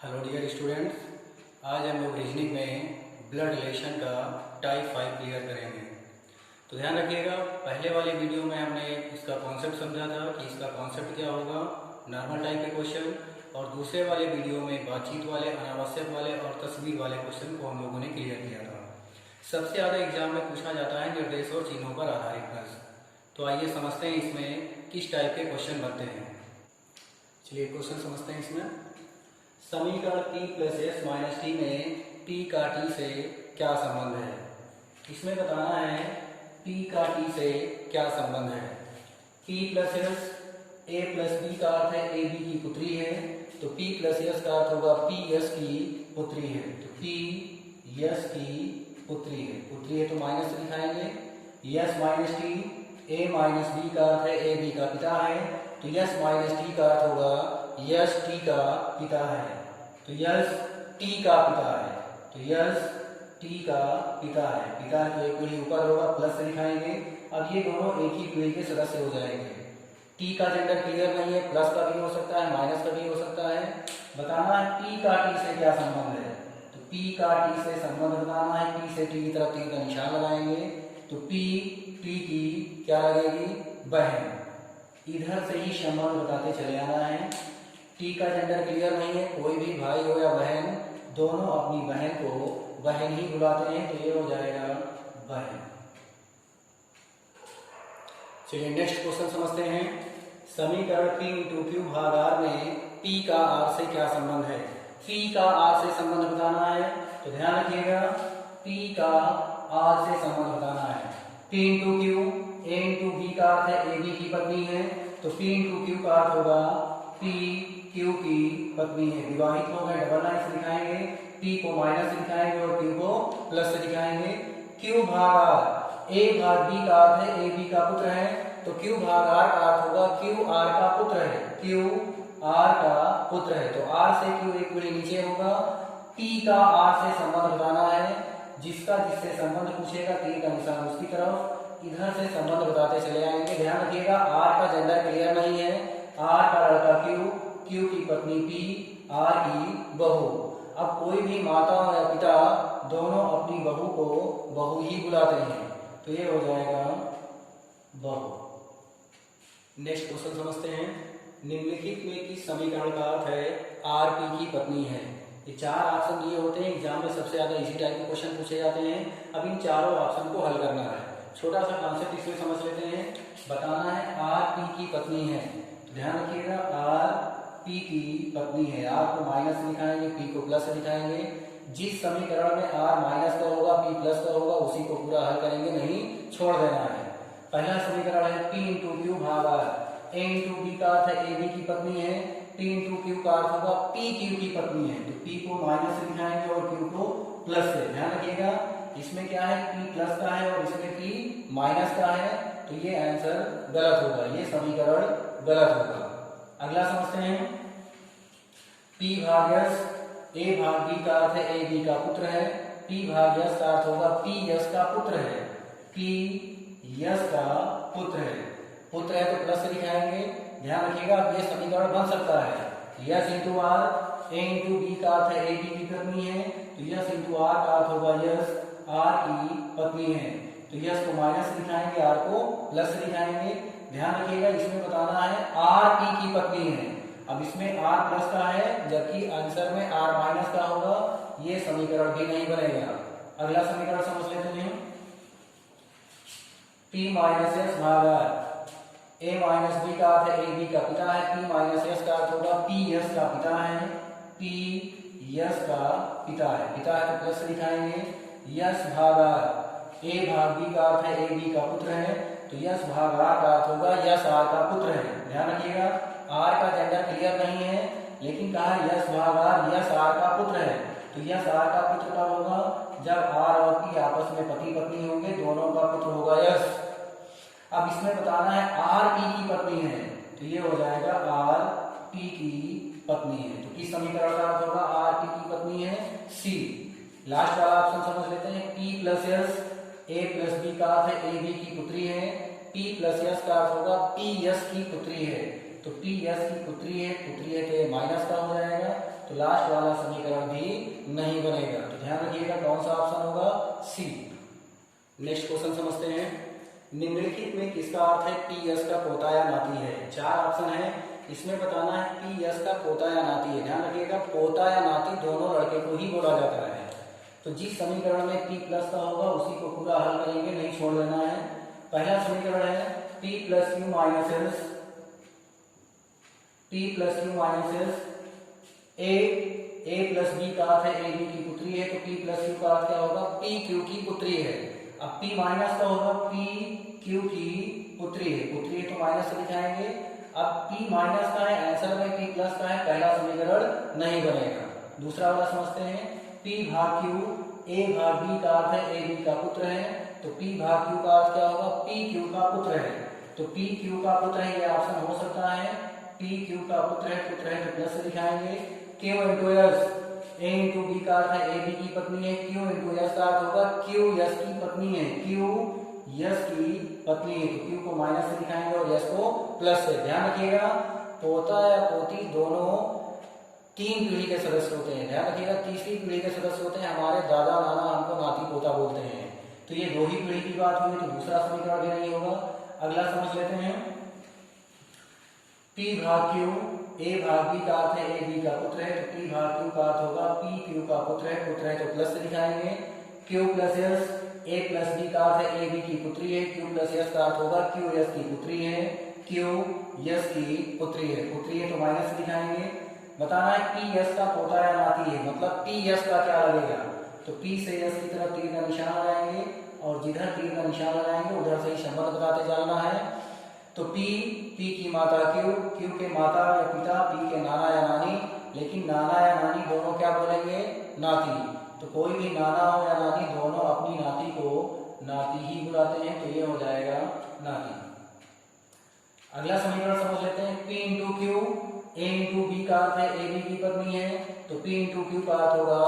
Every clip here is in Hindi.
हेलो डियर स्टूडेंट्स, आज हम लोग रीजनिंग में ब्लड रिलेशन का टाइप 5 क्लियर करेंगे। तो ध्यान रखिएगा, पहले वाली वीडियो में हमने इसका कॉन्सेप्ट समझा था कि इसका कॉन्सेप्ट क्या होगा, नॉर्मल टाइप के क्वेश्चन, और दूसरे वाले वीडियो में बातचीत वाले, अनावश्यक वाले और तस्वीर वाले क्वेश्चन को हम लोगों ने क्लियर किया था। सबसे ज़्यादा एग्जाम में पूछा जाता है निर्देश और चिन्हों पर आधारित प्रश्न। तो आइए समझते हैं इसमें किस टाइप के क्वेश्चन बनते हैं। चलिए क्वेश्चन समझते हैं। इसमें समीकरण p plus S minus T में p का t से क्या संबंध है। इसमें बताना है p का t से क्या संबंध है। p plus S a plus b का अर्थ है a b की पुत्री है, तो p प्लस एस का अर्थ होगा p s की पुत्री है। तो p s की पुत्री है तो माइनस से दिखाएंगे। s minus T, a minus b का अर्थ है a b का पिता है, तो s माइनस टी का अर्थ होगा यस टी का पिता है, तो यस टी का पिता है, तो यस टी का पिता है। पिता की एक पीढ़ी ऊपर होगा, प्लस से दिखाएंगे। अब ये दोनों एक ही पीढ़ी के सदस्य हो जाएंगे। टी का जेंडर क्लियर नहीं है, प्लस का भी हो सकता है, माइनस का भी हो सकता है। बताना है पी का टी से क्या संबंध है, तो पी का टी से संबंध बताना है। पी से टी की तरफ तीर का निशान लगाएंगे, तो पी टी की क्या लगेगी, बहन। इधर से ही संबंध बताते चले आना है। टी का जेंडर क्लियर नहीं है, कोई भी भाई हो या बहन, दोनों अपनी बहन को बहन ही बुलाते हैं, तो ये हो जाएगा बहन। चलिए नेक्स्ट क्वेश्चन समझते हैं। समीकरण p इंटू क्यू भाग r में p का r से क्या संबंध है। p का r से संबंध बताना है, तो ध्यान रखिएगा p का r से संबंध बताना है। p into Q, a into b का अर्थ है a b की पत्नी है, तो p इंटू क्यू का अर्थ होगा p क्यू की पत्नी है। विवाहित हो गए, डबल लाइन से दिखाएंगे, p को माइनस से दिखाएंगे और q को प्लस से दिखाएंगे। q भाग r, a भाग b का अर्थ है a b का पुत्र है, तो q भाग r का अर्थ होगा q r का पुत्र है, q r का पुत्र है, तो r से q एक पीढ़ी नीचे होगा। p का r से संबंध बताना है, जिसका जिससे संबंध पूछेगा तीर का निशान उसकी तरफ, इधर से संबंध बताते चले आएंगे। ध्यान रखिएगा r का जेंडर क्लियर नहीं है, r का लड़का q, q की पत्नी p, r की बहू। अब कोई भी माता या पिता दोनों अपनी बहू को बहू ही बुलाते हैं, तो ये हो जाएगा बहू। नेक्स्ट क्वेश्चन समझते हैं। निम्नलिखित में किस समीकरण का अर्थ है r p की पत्नी है। ये चार ऑप्शन दिए होते हैं, एग्जाम में सबसे ज्यादा इसी टाइप के क्वेश्चन पूछे जाते हैं। अब इन चारों ऑप्शन को हल करना है। छोटा सा कॉन्सेप्ट इसमें समझ लेते हैं। बताना है r p की पत्नी है, तो ध्यान रखिएगा r p की पत्नी है। r को माइनस से दिखाएंगे, p को प्लस से दिखाएंगे। जिस समीकरण में r माइनस का होगा, p प्लस का होगा, उसी को पूरा हल करेंगे, नहीं छोड़ देना है। पहला समीकरण है p इंटू क्यू भाग r, a इंटू b का अर्थ है a b की पत्नी है, p इंटू क्यू का अर्थ होगा p क्यू की पत्नी है, तो p को माइनस से दिखाएंगे और q को प्लस से। ध्यान रखिएगा इसमें क्या है, p प्लस का है और इसमें p माइनस का है, तो ये आंसर गलत होगा, ये समीकरण गलत होगा। अगला समझते हैं। p भाग s, a भाग b का अर्थ है a b का पुत्र है, p भाग s का अर्थ होगा p s का पुत्र है, p s का पुत्र है। पुत्र है तो प्लस से दिखाएंगे। ध्यान रखिएगा ये समीकरण बन सकता है s into r, a into b का अर्थ है a b की पत्नी है, तो s इंटू r का अर्थ होगा s r की पत्नी है, तो s को माइनस से दिखाएंगे, r को प्लस से दिखाएंगे। ध्यान रखिएगा इसमें बताना है r p की पत्नी है। अब इसमें r प्लस का है, जबकि आंसर में r माइनस का होगा, ये समीकरण भी नहीं बनेगा। अगला समीकरण समझ लेते हैं। p माइनस एस भाग r, a माइनस b का अर्थ है a b का पिता है, p माइनस s का अर्थ होगा p s का पिता है, p s का पिता है तो प्लस से दिखाएंगे। s भाग r, a भाग b का अर्थ है a b का पुत्र है, तो s भाग r का अर्थ होगा s r का पुत्र है। ध्यान रखिएगा r का जेंडर क्लियर नहीं है, लेकिन कहा s भाग r s r का पुत्र है, तो s r का पुत्र कब होगा, जब r और p आपस में पति पत्नी होंगे, दोनों का पुत्र होगा s। अब इसमें बताना है r p की पत्नी है, तो ये हो जाएगा r p की पत्नी है, तो किस समीकरण का अर्थ होगा r p की पत्नी है, c। लास्ट वाला ऑप्शन समझ लेते हैं। p plus s, a plus b का अर्थ है a b की पुत्री है, p प्लस s का अर्थ होगा p s की पुत्री है, तो p s की पुत्री है तो माइनस का हो जाएगा, तो लास्ट वाला समीकरण भी नहीं बनेगा। तो ध्यान रखिएगा कौन सा ऑप्शन होगा, सी। नेक्स्ट क्वेश्चन समझते हैं। निम्नलिखित में किसका अर्थ है पी यस का पोता या नाती है। 4 ऑप्शन है, इसमें बताना है पी यस का पोता या नाती है। ध्यान रखिएगा पोता या नाती दोनों लड़के को ही बोला जाता है। तो जिस समीकरण में p प्लस का होगा उसी को पूरा हल करेंगे, नहीं छोड़ देना है। पहला समीकरण है p plus Q minus S, p plus Q minus S, a plus B का अर्थ है ए बी की पुत्री है, तो p प्लस क्यू का अर्थ क्या होगा, p क्यू की पुत्री है। अब p माइनस का होगा p क्यू की पुत्री है, पुत्री है तो माइनस से दिखाएंगे। अब p माइनस का है, आंसर में p प्लस का है, पहला समीकरण नहीं बनेगा। दूसरा वाला समझते हैं, p भाग q, a भाग b का अर्थ है a b का पुत्र है, तो p भाग q का अर्थ क्या होगा, p q का पुत्र है। तो p q का पुत्र है, ये ऑप्शन हो सकता है, p q का पुत्र है तो प्लस से दिखाएंगे। q into s, a into b का अर्थ है a b की पत्नी है, q इंटू s का अर्थ होगा q s की पत्नी है, q s की पत्नी है, तो q को माइनस से दिखाएंगे और s को प्लस से। ध्यान रखिएगा पोता या पोती दोनों 3 पीढ़ी के सदस्य होते हैं। ध्यान रखिएगा तीसरी पीढ़ी के सदस्य होते हैं, हमारे दादा नाना हमको नाती पोता बोलते हैं। तो ये 2 ही पीढ़ी की बात हुई, तो दूसरा समीकरण भी नहीं होगा। अगला समझ लेते हैं, p भाग q, a भाग b का अर्थ है a b का पुत्र है, तो p भाग q का अर्थ होगा p q का पुत्र है तो प्लस से दिखाएंगे। q plus s, a plus b का अर्थ है a b की पुत्री है, q प्लस s का अर्थ होगा q s की पुत्री है, q s की पुत्री है तो माइनस से दिखाएंगे। बताना है पी एस का पोता या नाती है, मतलब पी एस का क्या लगेगा, तो पी से एस की तरफ तीर का निशान लगाएंगे और जिधर तीर का निशान लगाएंगे उधर से ही संबंध बताते जाना है। तो पी की माता क्यू के माता या पिता, पी के नाना या नानी, लेकिन नाना या नानी दोनों क्या बोलेंगे, नाती। तो कोई भी नाना हो या नानी दोनों अपनी नाती को नाती ही बुलाते हैं, तो ये हो जाएगा नाती। अगला समीकरण समझ लेते हैं, p into Q, a into B का अर्थ है ए बी की पत्नी है, तो p इंटू क्यू का अर्थ होगा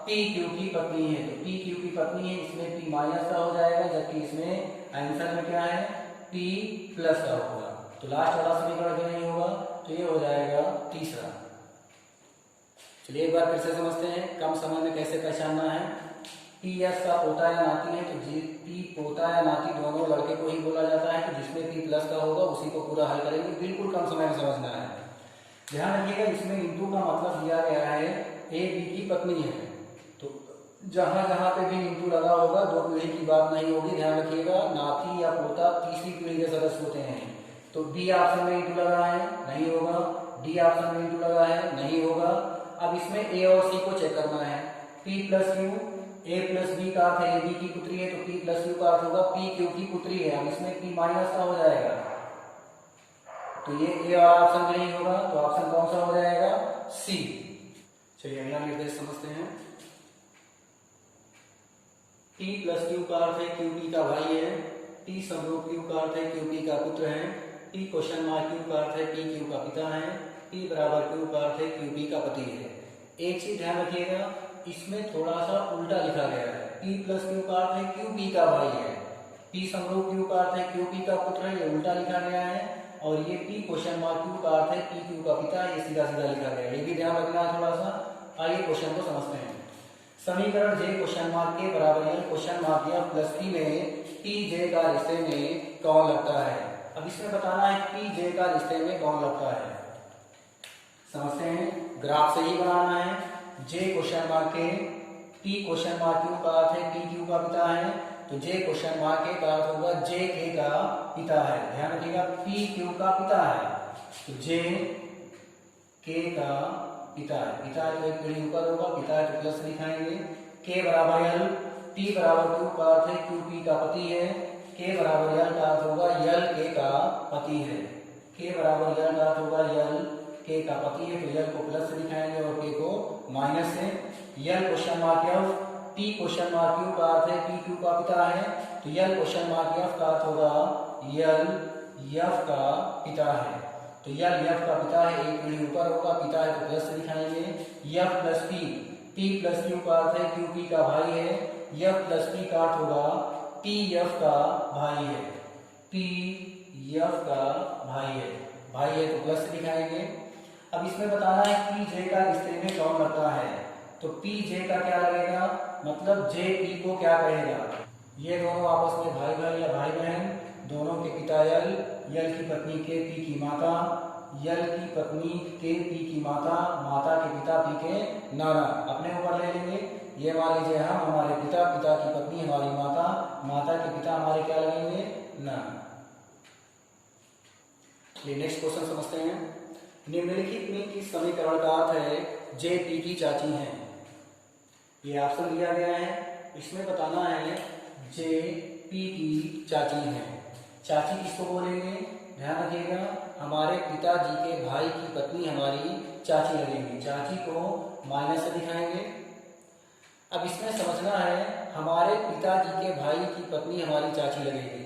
p क्यू की पत्नी है, तो p क्यू की पत्नी है, इसमें p माइनस का हो जाएगा, जबकि इसमें आंसर में क्या है p प्लस का होगा। तो लास्ट वाला समीकरण भी नहीं होगा, तो ये हो जाएगा तीसरा। चलिए एक बार फिर से समझते हैं कम समय में कैसे पहचानना है। पी एस का पोता या नाती है, तो पी पोता या नाती दोनों लड़के को ही बोला जाता है, तो जिसमें p प्लस का होगा उसी को पूरा हल करेंगे, बिल्कुल कम समय में समझना है। ध्यान रखिएगा इसमें इंटू का मतलब दिया गया है ए बी की पत्नी है, तो जहां जहां पे भी इंटू लगा होगा 2 पीढ़ी की बात नहीं होगी। ध्यान रखिएगा नाती या पोता तीसरी पीढ़ी के सदस्य होते हैं, तो बी ऑप्शन में इंटू लगा है, नहीं होगा, डी ऑप्शन में इंटू लगा है, नहीं होगा। अब इसमें ए और सी को चेक करना है, p plus Q, a plus B का अर्थ है ए बी की पुत्री है, तो p प्लस क्यू का अर्थ होगा p क्यू की पुत्री है। अब इसमें p माइनस का हो जाएगा, तो ये ए वाला ऑप्शन भी नहीं होगा, तो ऑप्शन कौन सा हो जाएगा, सी। चलिए अगला निर्देश समझते हैं। p प्लस क्यू का अर्थ है क्यू पी का भाई है, t समरूप क्यू का अर्थ है क्यू पी का पुत्र है, p क्वेश्चन मार्क क्यू का अर्थ है p क्यू का पिता है, p बराबर क्यू का अर्थ है क्यू पी का पति है। एक चीज ध्यान रखिएगा इसमें थोड़ा सा उल्टा लिखा गया है, p प्लस क्यू का अर्थ है क्यू पी का भाई है, p समरूप क्यू का अर्थ है क्यू पी का पुत्र है, ये उल्टा लिखा गया है, और ये p क्वेश्चन मार्क क्यू का अर्थ है p क्यू का पिता, ये सीधा सीधा लिखा गया है, ये भी ध्यान रखना है थोड़ा सा। आइए क्वेश्चन को समझते हैं। समीकरण j क्वेश्चन मार्क के बराबर है क्वेश्चन मार्क या प्लस p में p j का रिश्ते में कौन लगता है। अब इसमें बताना है p j का रिश्ते में कौन लगता है, समझते हैं। ग्राफ से ही बनाना है, j क्वेश्चन मार्क के, p क्वेश्चन मार्क क्यू का अर्थ है p क्यू का पिता है, तो j क्वेश्चन मार्क के का अर्थ होगा j k का पिता है। ध्यान रखिएगा p क्यू का पिता है, तो j k का पिता है, पिता है तो एक पीढ़ी ऊपर होगा, पिता है तो प्लस दिखाएंगे। k बराबर l, p बराबर q का अर्थ है q p का पति है, k बराबर l का अर्थ होगा l k का पति है, k बराबर l का अर्थ होगा l k का पति है, तो l को प्लस से दिखाएंगे और k को माइनस से। l question mark f, p question mark q का अर्थ है p q का पिता है, तो l क्वेश्चन मार्क f का अर्थ होगा l f का पिता है, तो l f का पिता है, एक पीढ़ी ऊपर होगा, पिता है तो प्लस से दिखाएंगे। f plus p plus q का अर्थ है q p का भाई है, f प्लस p का अर्थ होगा p f का भाई है, p f का भाई है तो प्लस से दिखाएंगे। अब इसमें बताना है पी जे का स्त्री में कौन लगता है, तो पी जे का क्या लगेगा, मतलब जे पी को क्या कहेगा। ये दोनों आपस में भाई भाई या भाई बहन, दोनों के पिता यल, यल की पत्नी के पी की माता, यल की पत्नी के पी की माता, माता के पिता पी के नाना, अपने ऊपर ले लेंगे। ये मान लीजिए हम हमारे पिता, पिता की पत्नी हमारी माता, माता के पिता हमारे क्या लगेंगे, नाना। चलिए नेक्स्ट क्वेश्चन समझते हैं। निम्नलिखित में किस समीकरण का अर्थ है जे पी की चाची है। ये ऑप्शन दिया गया है, इसमें बताना है जे पी की चाची है। चाची किसको बोलेंगे, ध्यान रखिएगा, हमारे पिताजी के भाई की पत्नी हमारी चाची लगेंगी। चाची को माइनस से दिखाएंगे। अब इसमें समझना है हमारे पिताजी के भाई की पत्नी हमारी चाची लगेगी,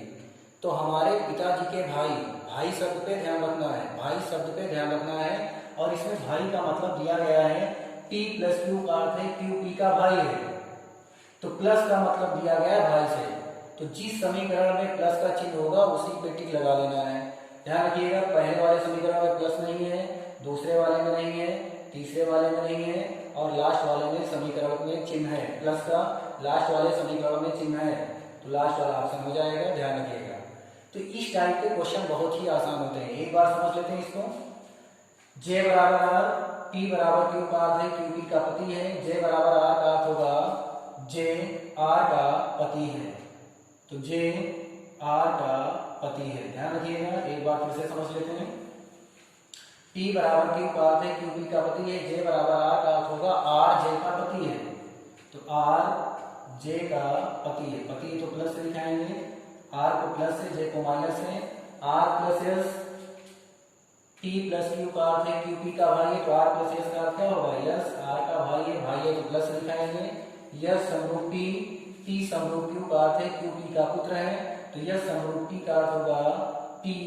तो हमारे पिताजी के भाई, भाई शब्द पे ध्यान रखना है, भाई शब्द पे ध्यान रखना है। और इसमें भाई का मतलब दिया गया है P प्लस क्यू का अर्थ है क्यू पी का भाई है, तो प्लस का मतलब दिया गया है भाई से, तो जिस समीकरण में प्लस का चिन्ह होगा उसी पे टिक लगा देना है। ध्यान रखिएगा, पहले वाले समीकरण में प्लस नहीं है, दूसरे वाले में नहीं है, तीसरे वाले में नहीं है, और लास्ट वाले में समीकरण में चिन्ह है प्लस का, लास्ट वाले समीकरण में चिन्ह है, तो लास्ट वाला ऑप्शन हो जाएगा। ध्यान रखिएगा। तो इस टाइप के क्वेश्चन बहुत ही आसान होते हैं, एक बार समझ लेते हैं इसको। जे बराबर आर, पी बराबर क्यू का अर्थ है क्यू पी का पति है, जे बराबर आर का अर्थ होगा जे आर का पति है, तो जे आर का पति है। ध्यान रखिएगा, एक बार फिर से समझ लेते हैं। P बराबर क्यू का अर्थ है क्यू पी का पति है, जे बराबर आर का अर्थ होगा आर जे का पति है, तो आर जे का पति है। पति तो प्लस से दिखाएंगे, आर को प्लस से, जे को माइनस से, R plus S, T plus Q का अर्थ है क्यू पी का भाई है, तो आर प्लस एस का अर्थ क्या होगा, यस आर का भाई है तो प्लस से दिखाएंगे। यस समरूप टी, टी समरूप क्यू का अर्थ है क्यू पी का पुत्र है, तो यस समरूप टी का अर्थ होगा टी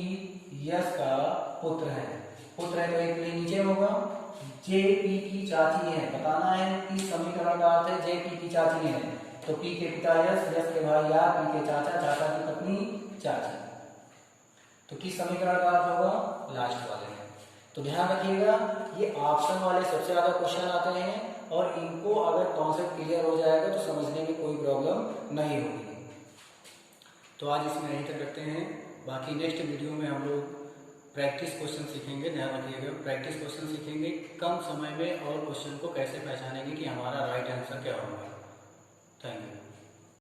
यस का पुत्र है। पुत्र है तो एक नीचे होगा, जे पी की चाची है, बताना है कि समीकरण का अर्थ है जे पी की चाची है, तो पी के पिता यस, यस के भाई आर, पी के चाचा, चाचा की पत्नी चाची, तो किस समीकरण का अर्थ होगा, लास्ट वाले में। तो ध्यान रखिएगा, ये ऑप्शन वाले सबसे ज्यादा क्वेश्चन आते हैं, और इनको अगर कॉन्सेप्ट क्लियर हो जाएगा तो समझने में कोई प्रॉब्लम नहीं होगी। तो आज इसमें यहीं तक रखते हैं, बाकी नेक्स्ट वीडियो में हम लोग प्रैक्टिस क्वेश्चन सीखेंगे। ध्यान रखिएगा, प्रैक्टिस क्वेश्चन सीखेंगे, कम समय में और क्वेश्चन को कैसे पहचानेंगे कि हमारा राइट आंसर क्या होगा। Thank you.